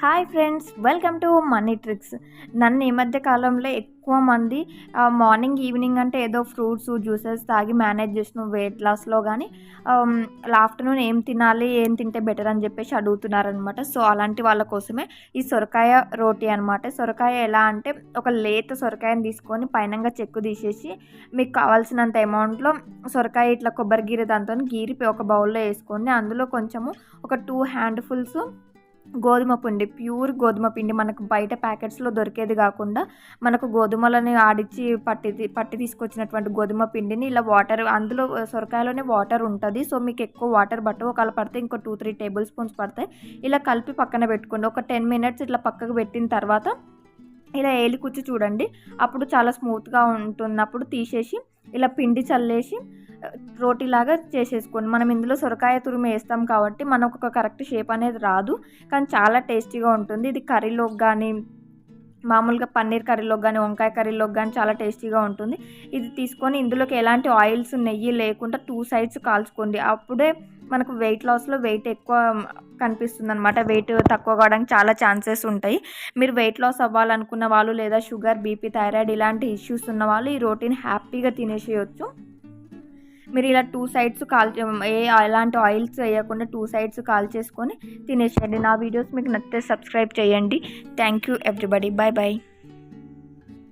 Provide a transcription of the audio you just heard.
Hi friends, welcome to money tricks. నన్ను ఈ మధ్య కాలంలో ఎక్కువ మంది మార్నింగ్ ఈవినింగ్ అంటే ఏదో ఫ్రూట్స్ జ్యూసెస్ తాగి మేనేజ్ చేసిన వెయిట్ లాస్లో కానీ ఆఫ్టర్నూన్ ఏం తినాలి, ఏం తింటే బెటర్ అని చెప్పేసి అడుగుతున్నారనమాట. సో అలాంటి వాళ్ళ కోసమే ఈ సొరకాయ రోటీ అనమాట. సొరకాయ ఎలా అంటే ఒక లేత సొరకాయని తీసుకొని పైనంగా చెక్కు తీసేసి మీకు కావాల్సినంత అమౌంట్లో సొరకాయ ఇట్లా కొబ్బరి గీర దాంతో గీరి ఒక బౌల్లో వేసుకోండి. అందులో కొంచెము ఒక 2 హ్యాండ్ఫుల్స్ గోధుమ పిండి, ప్యూర్ గోధుమ పిండి, మనకు బయట ప్యాకెట్స్లో దొరికేది కాకుండా మనకు గోధుమలని ఆడిచ్చి పట్టి తీసుకొచ్చినటువంటి గోధుమ పిండిని ఇలా వాటర్, అందులో సొరకాయలోనే వాటర్ ఉంటుంది. సో మీకు ఎక్కువ వాటర్ బట్ట ఒకవేళ పడితే ఇంకో 2-3 టేబుల్ స్పూన్స్ పడతాయి. ఇలా కలిపి పక్కన పెట్టుకోండి. ఒక 10 మినిట్స్ ఇట్లా పక్కకు పెట్టిన తర్వాత ఇలా ఏలికుచ్చి చూడండి. అప్పుడు చాలా స్మూత్గా ఉంటున్నప్పుడు తీసేసి ఇలా పిండి చల్లేసి రోటీలాగా చేసేసుకోండి. మనం ఇందులో సొరకాయ తురుము వేస్తాం కాబట్టి మనకు ఒక కరెక్ట్ షేప్ అనేది రాదు, కానీ చాలా టేస్టీగా ఉంటుంది. ఇది కర్రీలోకి కానీ, మామూలుగా పన్నీర్ కర్రీలోకి కానీ, వంకాయ కర్రీలోకి కానీ చాలా టేస్టీగా ఉంటుంది. ఇది తీసుకొని ఇందులోకి ఎలాంటి ఆయిల్స్, నెయ్యి లేకుండా 2 సైడ్స్ కాల్చుకోండి. అప్పుడే మనకు వెయిట్ లాస్లో వెయిట్ ఎక్కువ కనిపిస్తుంది అనమాట. వెయిట్ తక్కువ కావడానికి చాలా ఛాన్సెస్ ఉంటాయి. మీరు వెయిట్ లాస్ అవ్వాలనుకున్న వాళ్ళు, లేదా షుగర్, బీపీ, థైరాయిడ్ ఇలాంటి ఇష్యూస్ ఉన్న వాళ్ళు ఈ రోటీని హ్యాపీగా తినేసేయచ్చు. మీరు ఇలా 2 సైడ్స్ ఎలాంటి ఆయిల్స్ వేయకుండా 2 సైడ్స్ కాల్ చేసుకొని తినేసేయండి. నా వీడియోస్ మీకు నచ్చితే సబ్స్క్రైబ్ చేయండి. Thank you everybody. Bye bye.